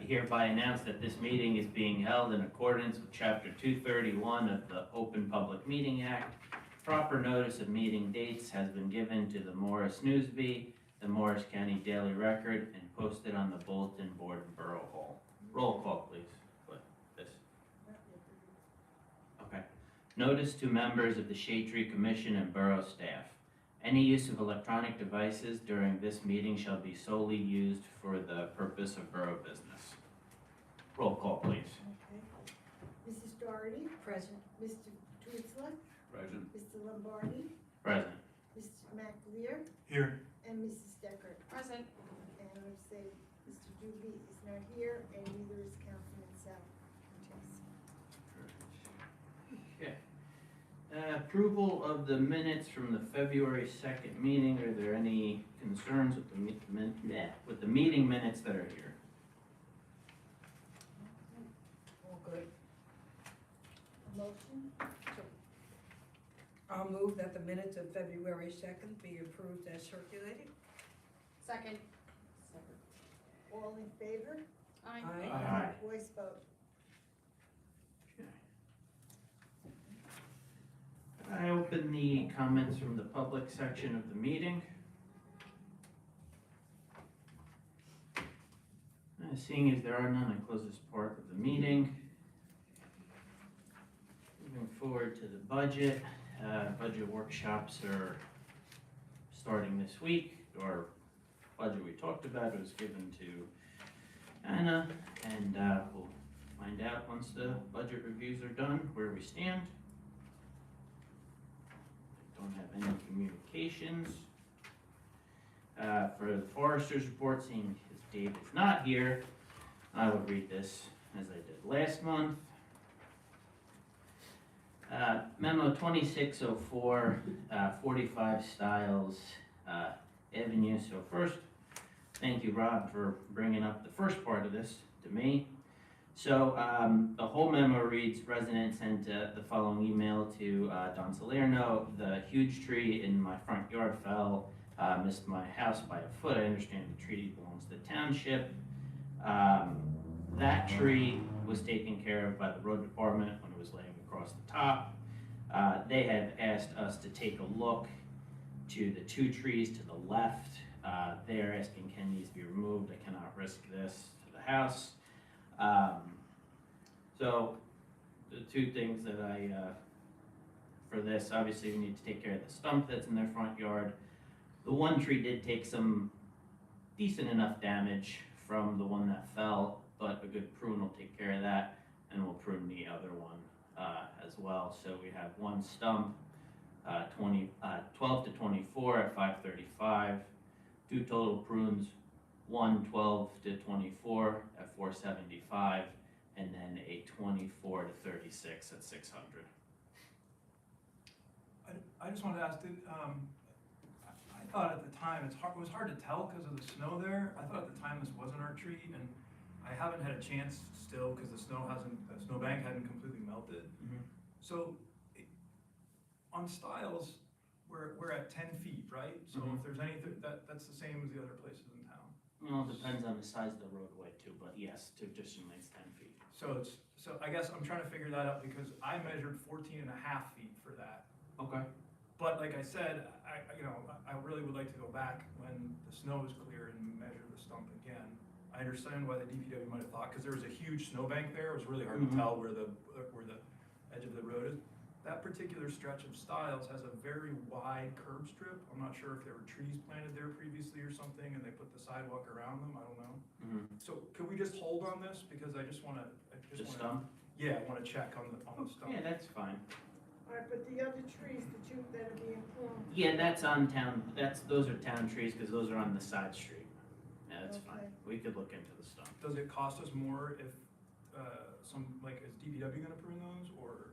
hereby announce that this meeting is being held in accordance with Chapter 231 of the Open Public Meeting Act. Proper notice of meeting dates has been given to the Morris Newsbee, the Morris County Daily Record, and posted on the bulletin board in Borough Hall. Roll call, please. Okay. Notice to members of the Shade Tree Commission and Borough staff. Any use of electronic devices during this meeting shall be solely used for the purpose of borough business. Roll call, please. Okay. Mrs. Doherty? Present. Mr. Truesdale? Present. Mr. Lombardi? Present. Mr. McAleer? Here. And Mrs. Decker? Present. And I would say Mr. Doobie is not here, and neither is Councilman Sal. Okay. Approval of the minutes from the February 2nd meeting. Are there any concerns with the meeting minutes that are here? All good. A motion? I'll move that the minutes of February 2nd be approved as circulated. Second. All in favor? Aye. Aye. Voice vote. I open the comments from the public section of the meeting. Seeing as there are none, I close this part of the meeting. Moving forward to the budget. Budget workshops are starting this week. Our budget we talked about was given to Anna, and we'll find out once the budget reviews are done where we stand. Don't have any communications. For the Forester's report, seeing as Dave is not here, I will read this as I did last month. Memo 2604, 45 Styles Avenue. So first, thank you, Rob, for bringing up the first part of this to me. So the whole memo reads, resident sent the following email to Don Salerno. The huge tree in my front yard fell, missed my house by a foot. I understand the tree belongs to the township. That tree was taken care of by the road department when it was laying across the top. They have asked us to take a look to the two trees to the left. They are asking, can these be removed? I cannot risk this to the house. So the two things that for this, obviously we need to take care of the stump that's in their front yard. The one tree did take some decent enough damage from the one that fell, but a good prune will take care of that, and we'll prune the other one as well. So we have one stump, 12 to 24 at 535, two total prunes, one 12 to 24 at 475, and then a 24 to 36 at 600. I just wanted to ask, I thought at the time, it was hard to tell because of the snow there. I thought at the time this wasn't our tree, and I haven't had a chance still because the snowbank hadn't completely melted. Mhm. So on Styles, we're at 10 feet, right? So Mhm. if there's anything, that's the same as the other places in town. Well, it depends on the size of the roadway too, but yes, traditionally it's 10 feet. So I guess I'm trying to figure that out because I measured 14 and a half feet for that. Okay. But like I said, I really would like to go back when the snow is clear and measure the stump again. I understand why the DPW might have thought, because there was a huge snowbank there, it was really hard to tell where the edge of the road is. That particular stretch of Styles has a very wide curb strip. I'm not sure if there were trees planted there previously or something and they put the sidewalk around them, I don't know. So could we just hold on this, because I just wanna. The stump? Yeah, I wanna check on the stump. Yeah, that's fine. All right, but the other trees, the two that are being pruned. Yeah, that's on town, those are town trees, because those are on the side street. Yeah, that's fine. Okay. We could look into the stump. Does it cost us more if, is DPW gonna prune those, or?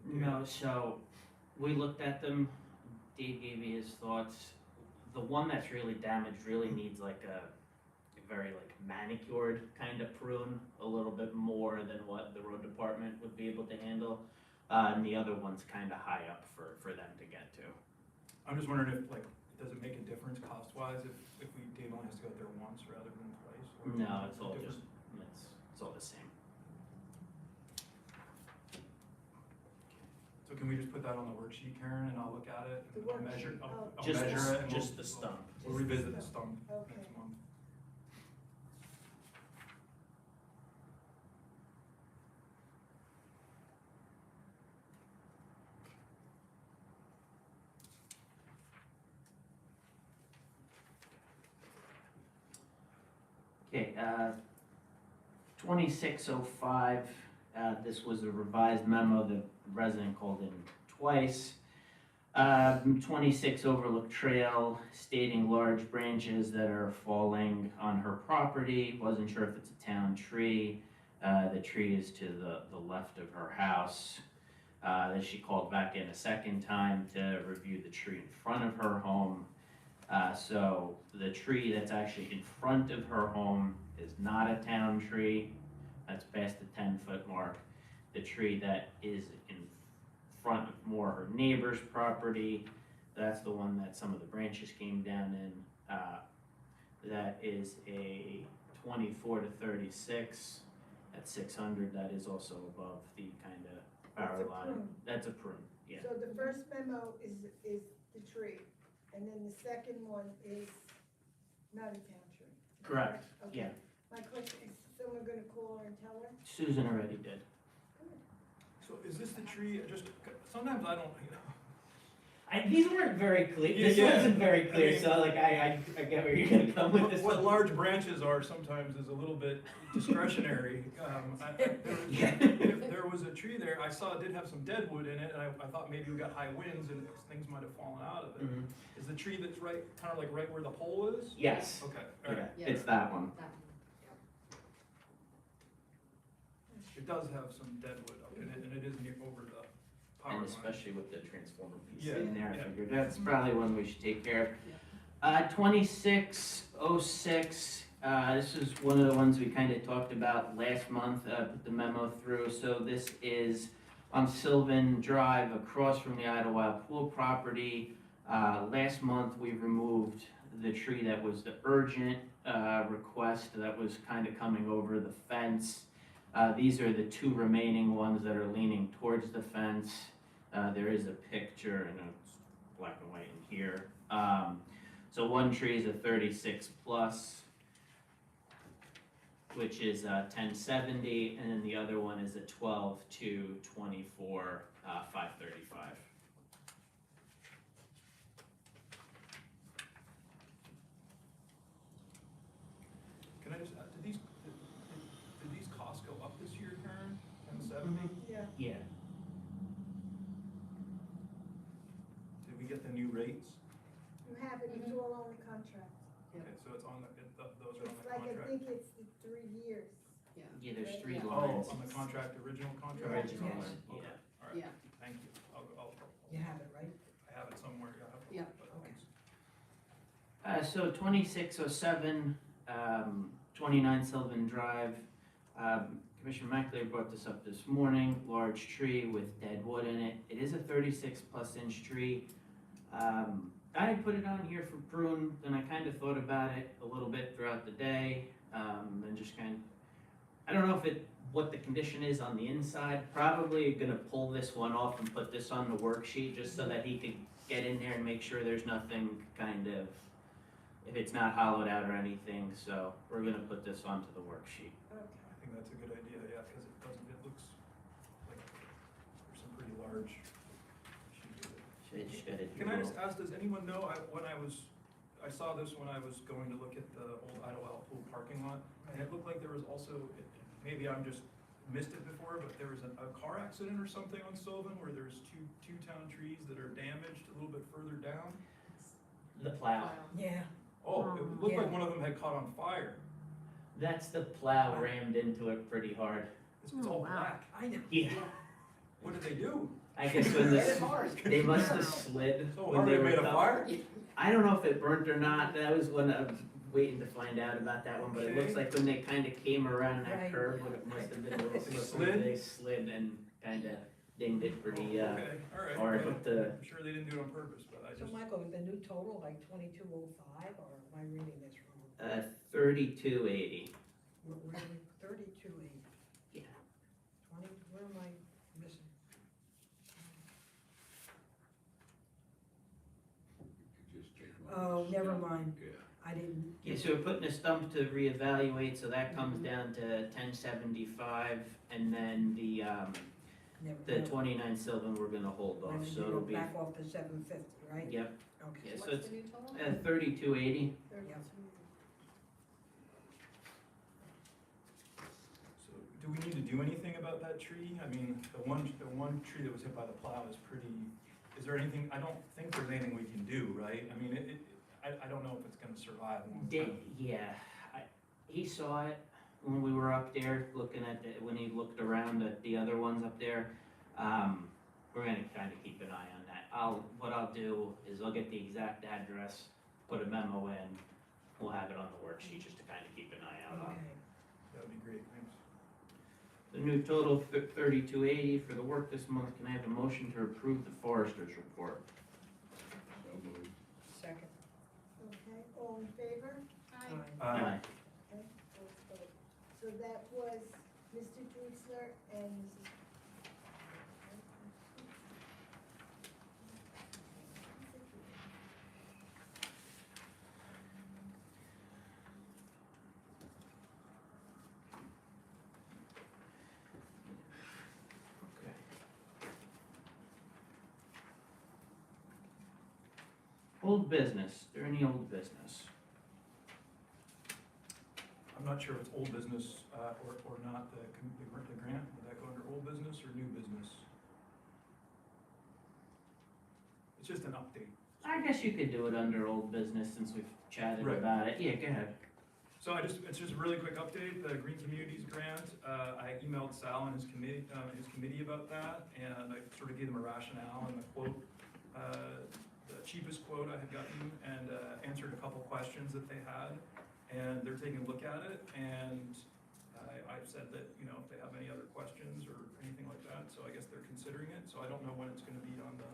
No, so we looked at them, Dave gave me his thoughts. The one that's really damaged really needs like a very like manicured kind of prune, a little bit more than what the road department would be able to handle. And the other one's kind of high up for them to get to. I'm just wondering if, does it make a difference cost-wise if Dave only has to go out there once rather than twice? Or No, it's all different? just, it's It's all the same. So can we just put that on the worksheet, Karen, and I'll look at it? The and I'll measure, worksheet, I'll oh. Just measure it. and just we'll- the stump. We'll Just the revisit the stump. stump Okay. next month. Okay, 2605, this was a revised memo, the resident called in twice. 26 Overlook Trail stating large branches that are falling on her property, wasn't sure if it's a town tree. The tree is to the left of her house. Then she called back in a second time to review the tree in front of her home. So the tree that's actually in front of her home is not a town tree. That's past the 10-foot mark. The tree that is in front of more her neighbor's property, that's the one that some of the branches came down in. That is a 24 to 36 at 600. That is also above the kind of power It's a line. prune. That's a prune, yeah. So the first memo is the tree, and then the second one is not a town tree. Correct, Okay. yeah. My question is, someone gonna call her and tell her? Susan already did. So is this the tree, just, sometimes I don't, These weren't very clear. This Yeah, yeah. wasn't very I clear, mean- so like I get where you're gonna come with this what one. large branches are sometimes is a little bit discretionary. Yeah. If there was a tree there, I saw it did have some dead wood in it, and I thought maybe we got high winds and things might have fallen out of it. Mhm. Is the tree that's right, kind of like right where the pole is? Yes, Okay, yeah, alright. Yeah. it's that one. It does have some dead wood up in it, and it is near over the power And line. especially with the transformer piece Yeah, in there, I yeah. figured that's probably one we should take care of. 2606, this is one of the ones we kind of talked about last month, put the memo through. So this is on Sylvan Drive across from the Idlewild Pool property. Last month, we removed the tree that was the urgent request that was kind of coming over the fence. These are the two remaining ones that are leaning towards the fence. There is a picture, and it's black and white in here. So one tree is a 36 plus, which is 1070, and then the other one is a 12 to 24, 535. Can I just, did these costs go up this year, Karen? 1070? Yeah, Yeah. Did we get the new rates? you have it, it's all on the contract. Yeah. Okay, so it's on the, those are on It's the like, I contract? think it's the 3 years. Yeah, there's three Yeah. lines. Oh, on the contract, original contract? Original Yes. one, Okay, yeah. all right, Yeah. thank you. You have it, right? I have it somewhere, Yeah. but Okay. thanks. So 2607, 29 Sylvan Drive. Commissioner McLeod brought this up this morning, large tree with dead wood in it. It is a 36 plus inch tree. I had put it on here for prune, then I kind of thought about it a little bit throughout the day, and just kind of, I don't know what the condition is on the inside. Probably gonna pull this one off and put this on the worksheet just so that he could get in there and make sure there's nothing kind of, if it's not hollowed out or anything, so we're gonna put this onto the worksheet. Okay. I think that's a good idea, yeah, because it looks like there's some pretty large issues with it. So I just gotta do Can I a just little- ask, does anyone know, I saw this when I was going to look at the old Idlewild Pool parking lot, and it looked like there was also, maybe I'm just missed it before, but there was a car accident or something on Sylvan where there's two town trees that are damaged a little bit further down? The plow. Yeah. Oh, it looked like Yeah. one of them had caught on fire. That's the plow rammed into it pretty hard. It's all black. I know. Yeah. What did they do? I guess when Hit it this, hard. they must have slid So when hard they they were made a coming. fire? I don't know if it burnt or not, that was when I was waiting to find out about that one, but it looks Okay. like when they kinda came around that Right. curve, what it must have been a little They slippery, slid? they slid and kinda dinged it pretty, Okay, all right. hard well, with the, I'm sure they didn't do it on purpose, but I So just, Michael, the new total, like 2205, or am I reading this wrong? 3280. We're 3280. Oh, never mind, I didn't. Yeah, so we're putting a stump to reevaluate, so that comes down to 1075, and then the 29 Sylvan we're gonna hold off, so it'll be, Back off to 750, right? yep, Okay. yeah, so What's it's the new total? 3280. So, do we need to do anything about that tree? I mean, the one tree that was hit by the plow is pretty, is there anything, I don't think there's anything we can do, right? I mean, I don't know if it's gonna survive long term. Yeah, he saw it when we were up there, looking at when he looked around at the other ones up there. We're gonna kinda keep an eye on that. What I'll do is I'll get the exact address, put a memo in, we'll have it on the worksheet just to kinda keep an eye out on. Okay. That would be great, thanks. The new total, 3280 for the work this month. Can I have a motion to approve the forester's report? Second. Okay, all in favor? Aye. Aye. Okay, let's vote. So that was Mr. Drexler and Mrs. Okay. Old business, is there any old business? I'm not sure if it's old business, or not, the grant, would that go under old business or new business? It's just an update. I guess you could do it under old business since we've chatted Right. about it. Yeah, go ahead. So it's just a really quick update, the Green Communities Grant, I emailed Sal and his committee about that, and I sort of gave them a rationale and the quote, the cheapest quote I had gotten, and answered a couple questions that they had, and they're taking a look at it, and I've said that, you know, if they have any other questions or anything like that, so I guess they're considering it, so I don't know when it's gonna be on the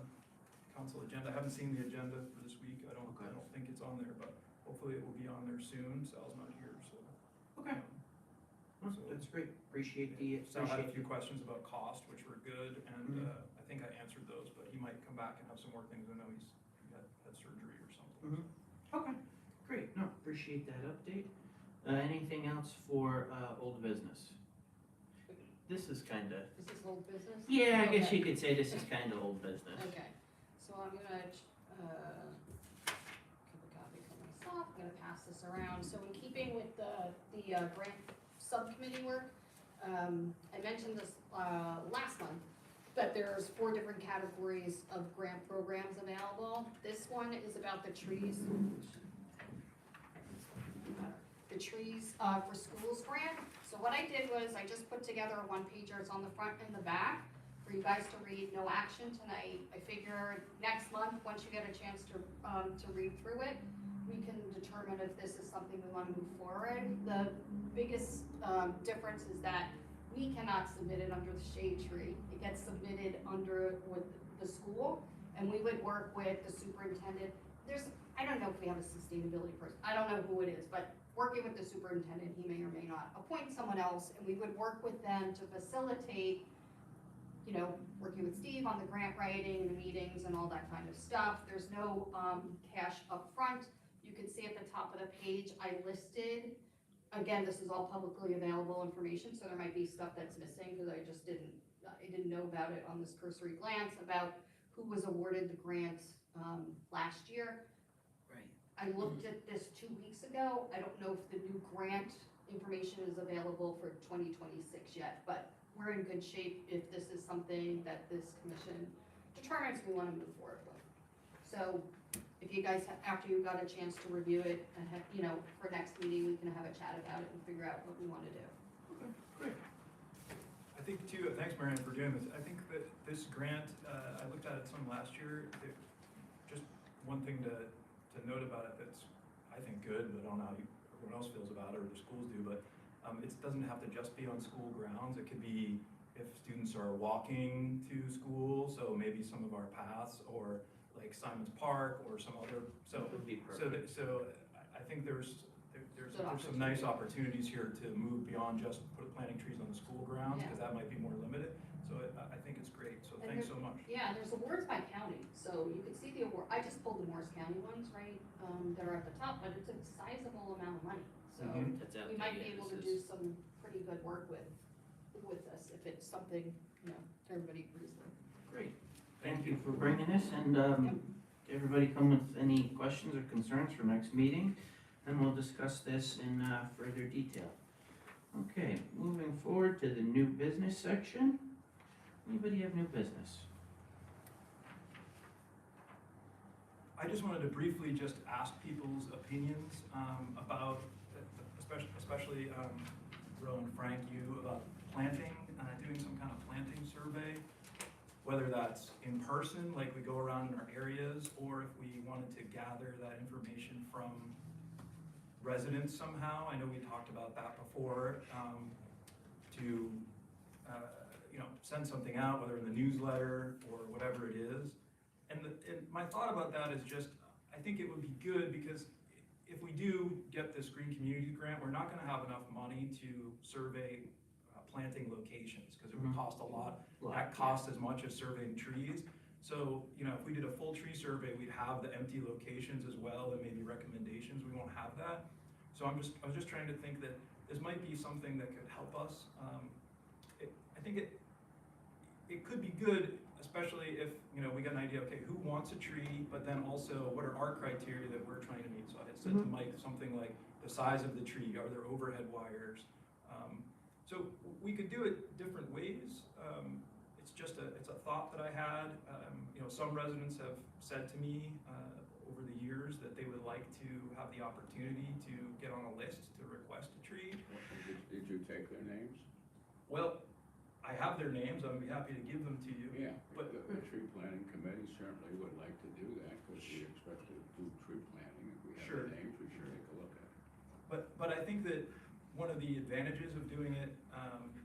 council agenda, I haven't seen the agenda for this week, I don't think it's on there, but hopefully it will be on there soon, Sal's not here, so. Okay. So- That's great. Appreciate the, Sal had a few questions about cost, which were good, and Mhm. I think I answered those, but he might come back and have some more things, I know he had surgery or something. Okay, great. No, appreciate that update. Anything else for old business? This is kinda, Is this old business? yeah, I guess Okay. you could say this is kinda old business. Okay, so I'm gonna, keep a copy for myself, I'm gonna pass this around. So in keeping with the grant subcommittee work, I mentioned this, last month, but there's 4 different categories of grant programs available. This one is about the trees. The Trees for Schools grant. So what I did was I just put together a one-pager, it's on the front and the back, for you guys to read, no action tonight. I figure next month, once you get a chance to read through it, we can determine if this is something we wanna move forward. The biggest difference is that we cannot submit it under the shade tree. It gets submitted under with the school, and we would work with the superintendent. I don't know if we have a sustainability person, I don't know who it is, but working with the superintendent, he may or may not appoint someone else, and we would work with them to facilitate, you know, working with Steve on the grant writing, the meetings and all that kind of stuff. There's no cash up front. You can see at the top of the page, I listed, again, this is all publicly available information, so there might be stuff that's missing, because I didn't know about it on this cursory glance, about who was awarded the grants last year. Right. I looked at this 2 weeks ago. I don't know if the new grant information is available for 2026 yet, but we're in good shape if this is something that this commission determines we want to move forward with. So if you guys, after you got a chance to review it, and you know, for next meeting, we can have a chat about it and figure out what we want to do. Okay, great. I think too, thanks Marianne for doing this, I think that this grant, I looked at it some last year, just one thing to note about it that's, I think, good, but I don't know how everyone else feels about it, or the schools do, but it doesn't have to just be on school grounds, it could be if students are walking to school, so maybe some of our paths, or like Simon's Park, or some other, so, That would be so, perfect. I think there's Good some nice opportunities here to move beyond just planting trees on the school grounds, Yeah. because that might be more limited. So I think it's great, so And thanks so much. Yeah, there's awards by county, so you can see the award, I just pulled the Morris County ones, right, that are at the top, but it's a sizable amount of money. So That's out we there, might be yeah, able to this do is- some pretty good work with this, if it's something, everybody agrees with. Great, thank you for bringing this, and, everybody come with any questions or concerns for next meeting, and we'll discuss this in, further detail. Okay, moving forward to the new business section. Anybody have new business? I just wanted to briefly just ask people's opinions about, especially Rowan, Frank, you, about planting, doing some kind of planting survey, whether that's in person, like we go around in our areas, or if we wanted to gather that information from residents somehow. I know we talked about that before, to send something out, whether in the newsletter or whatever it is. And my thought about that is just, I think it would be good, because if we do get this Green Communities Grant, we're not gonna have enough money to survey planting locations, because it would cost a lot. That costs as much as surveying trees. So, if we did a full tree survey, we'd have the empty locations as well, and maybe recommendations. We won't have that. So I was just trying to think that this might be something that could help us. I think it could be good, especially if, we got an idea, okay, who wants a tree, but then also what are our criteria that we're trying to meet? So I had said to Mike something like the size of the tree, are there overhead wires? So we could do it different ways. It's a thought that I had. Some residents have said to me over the years that they would like to have the opportunity to get on a list to request a tree. Did you take their names? Well, I have their names, I'd be happy to give them to you. Yeah, But- the tree planting committee certainly would like to do that, because we expect to do tree planting. If we have Sure. the names, we should take a look at it. But I think that one of the advantages of doing it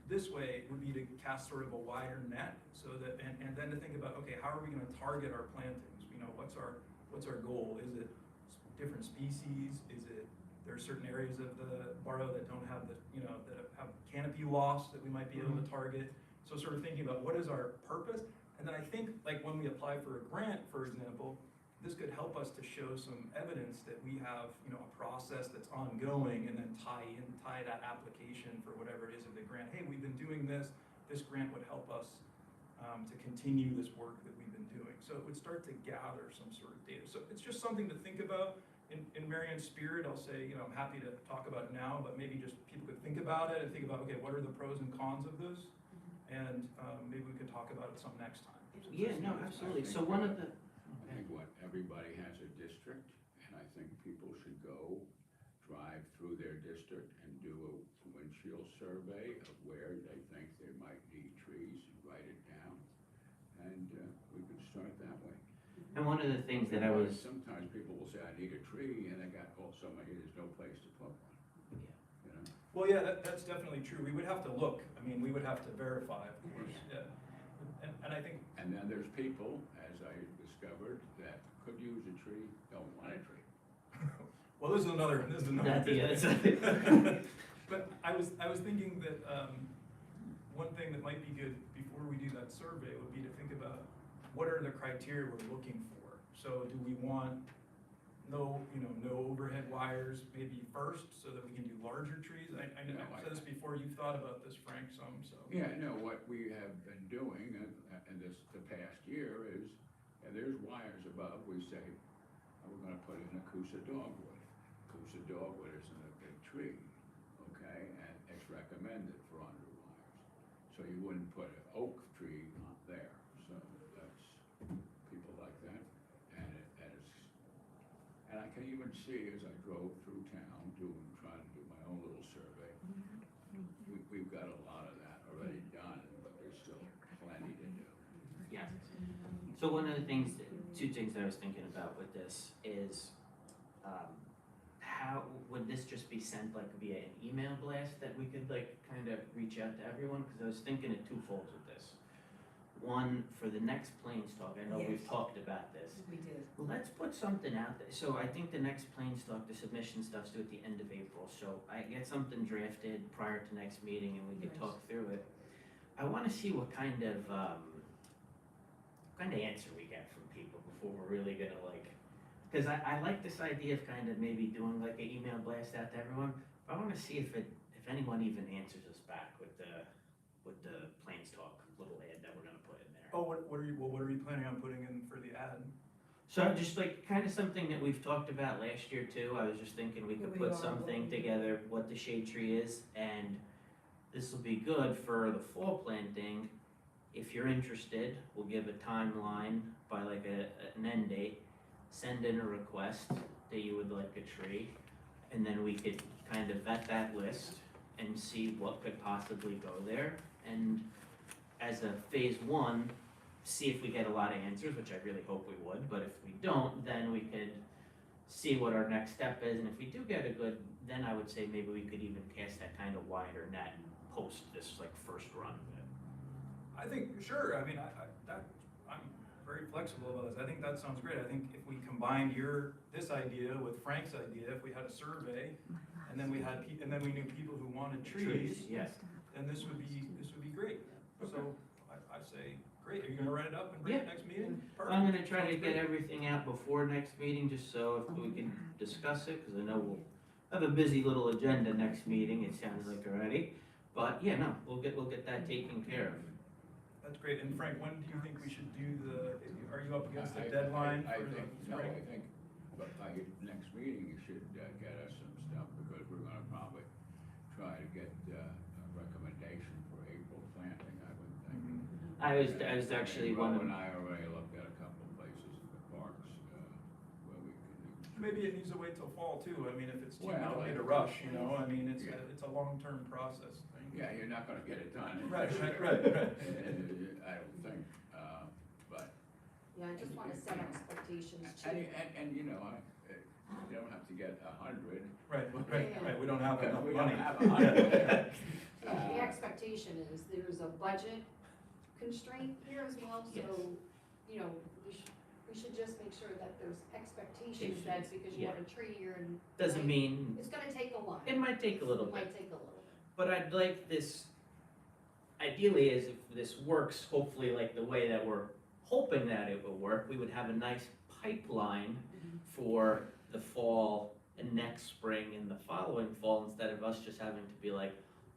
this way would be to cast sort of a wider net, so that, and then to think about, okay, how are we gonna target our plantings? What's our goal? Is it different species? Is it, there are certain areas of the borough that don't have that have canopy loss that we might be able to target? So sort of thinking about what is our purpose? And then I think, like, when we apply for a grant, for example, this could help us to show some evidence that we have, a process that's ongoing, and then tie that application for whatever it is of the grant. Hey, we've been doing this grant would help us to continue this work that we've been doing. So it would start to gather some sort of data. So it's just something to think about. In Marion's spirit, I'll say, I'm happy to talk about it now, but maybe just people could think about it and think about, okay, what are the pros and cons of this? And maybe we could talk about it some next time. Yeah, no, absolutely, so one of the, I think everybody has a district, and I think people should go drive through their district and do a windshield survey of where they think they might need trees, and write it down, and we could start that way. and one of the things that I was, Sometimes people will say, I need a tree, and they got, so many, there's no place to put one. You know? Well, yeah, that's definitely true. We would have to look. I mean, we would have to verify, of course, yeah. And I think, And then there's people, as I discovered, that could use a tree, don't want a tree. well, this is another Yeah, thing. But I was thinking that, one thing that might be good before we do that survey would be to think about what are the criteria we're looking for. So do we want no overhead wires maybe first, so that we can do larger trees? I know I've said this before, you've thought about this, Frank, so. Yeah, no, what we have been doing in the past year is, there's wires above, we say, we're gonna put in a Coosa dogwood. Coosa dogwood isn't a big tree, okay, and it's recommended for under wires. So you wouldn't put an oak tree up there, so that's, people like that. And I can even see, as I drove through town trying to do my own little survey, we've got a lot of that already done, but there's still plenty to do. yeah. So one of the things, two things that I was thinking about with this is, how, would this just be sent like via an email blast that we could like kind of reach out to everyone? Because I was thinking of two folds with this. One, for the next Plains Talk, I know we've Yes. talked about this. We did. Let's put something out there. So I think the next Plains Talk, the submission stuff's due at the end of April. So I get something drafted prior to next meeting and we could Nice. talk through it. I wanna see what kind of answer we get from people before we're really gonna like, cause I like this idea of kind of maybe doing like an email blast out to everyone, but I wanna see if anyone even answers us back with the Plains Talk little ad that we're gonna put in there. Oh, what are you planning on putting in for the ad? So just like kind of something that we've talked about last year too, I was just thinking we could We put are something looking. together, what the shade tree is, and this will be good for the fall planting. If you're interested, we'll give a timeline by like an end date, send in a request that you would like a tree, and then we could kind of vet that list and see what could possibly go there. And as a phase one, see if we get a lot of answers, which I really hope we would, but if we don't, then we could see what our next step is, and if we do get a good, then I would say maybe we could even cast that kind of wider net and post this like first run of it. I think, sure, I mean, I'm very flexible about this, I think that sounds great, I think if we combined this idea with Frank's idea, if we had a survey, and then we knew people who wanted trees, Yes, then this would be great. So, I say, great, are you gonna write it up and bring it next meeting? I'm gonna Perfect. try to Sounds get great. everything out before next meeting, just so if we can discuss it, cause I know we'll have a busy little agenda next meeting, it sounds like already. But yeah, no, we'll get that taken care of. That's great, and Frank, when do you think we should do are you up against the I deadline I for the think, no, spring? I think, but by next meeting, you should get us some stuff, because we're gonna probably try to get a recommendation for April planting, I would think. I was actually Rob one and I already looked at a couple of places in the parks, where we can. Maybe it needs to wait till fall too, I mean, if it's too, we Well, don't need to rush, you know, I mean, it's Yeah. a long-term process thing. Yeah, you're not gonna get it done. Right. I don't think, but, Yeah, I just wanna set expectations and, too. and, you know, you don't have to get 100. Right, we don't have enough We money. don't have 100. The expectation is there's a budget constraint here as well, Yes. so, you know, we should just make sure that there's expectations that because you Yeah. want a tree here and. doesn't right, mean, It's gonna take a while. it might take a little It bit. might take a little bit. But I'd like this, ideally is if this works, hopefully like the way that we're hoping that it will work, we would have a nice pipeline for the fall and next spring and the following fall, instead of us just having to be like,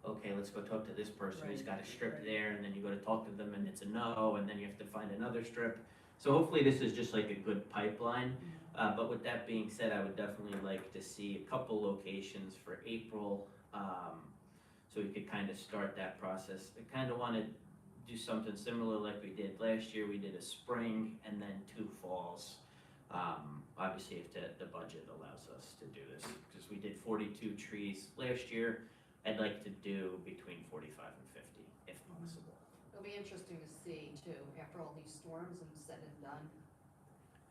okay, let's go talk to this person who's got a strip there, and then you go to talk to them and it's a no, and then you have to find another strip. So hopefully this is just like a good pipeline, but with that being said, I would definitely like to see a couple locations for April, so we could kind of start that process. I kind of want to do something similar like we did last year. We did a spring and then 2 falls. Obviously, if the budget allows us to do this, because we did 42 trees last year, I'd like to do between 45 and 50, if possible. It'll be interesting to see too, after all these storms and said and done,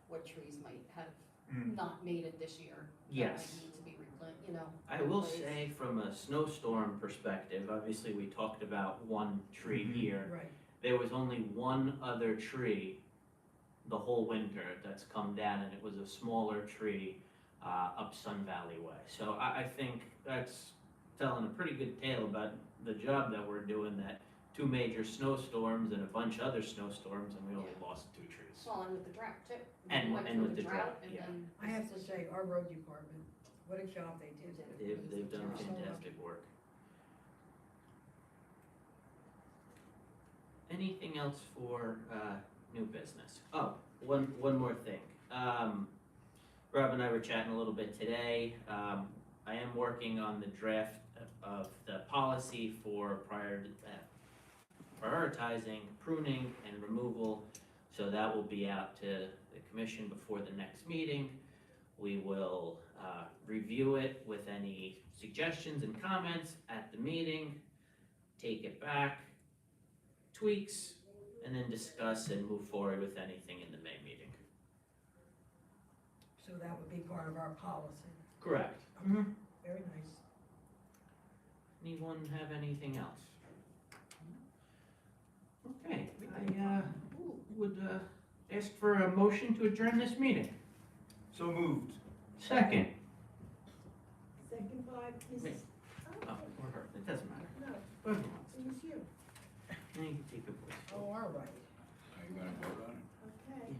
what trees might have Mm. not made it this year. that Yes. Might need to be you know. I will replaced. say, from a snowstorm perspective, obviously, we talked about 1 tree Mhm. here. Right. There was only 1 other tree the whole winter that's come down, and it was a smaller tree up Sun Valley Way. So I think that's telling a pretty good tale about the job that we're doing, that 2 major snowstorms and a bunch of other snowstorms, and we only lost 2 trees. Well, and with the drought too. And- We went and through with the drought, and yeah. then I have to say, our road department, what a job they did. They've done fantastic work. Anything else for new business? Oh, one more thing. Rob and I were chatting a little bit today. I am working on the draft of the policy for prioritizing pruning and removal. So that will be out to the commission before the next meeting. We will review it with any suggestions and comments at the meeting, take it back, tweaks, and then discuss and move forward with anything in the May meeting. So that would be part of our policy. Correct. Very nice. Anyone have anything else? Okay, I would ask for a motion to adjourn this meeting. So moved. Second. Second by Mrs. Oh, or her, it doesn't matter. No, Whoever wants. it was you. And you can take a voice Oh, vote. all right. Are you gonna vote on it? Okay.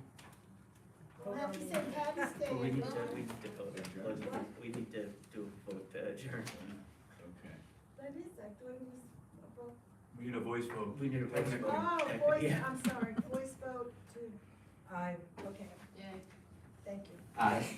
Vote Happy on the- St. Patty's Day. Well, we need to everyone. vote, Adjourn. we need to do a vote to adjourn. Okay. That is, I thought it was above. We need a voice vote. We need a voice Technically. vote. Oh, voice, Yeah. I'm sorry, voice vote to, Aye. okay, Yeah. thank you. Aye.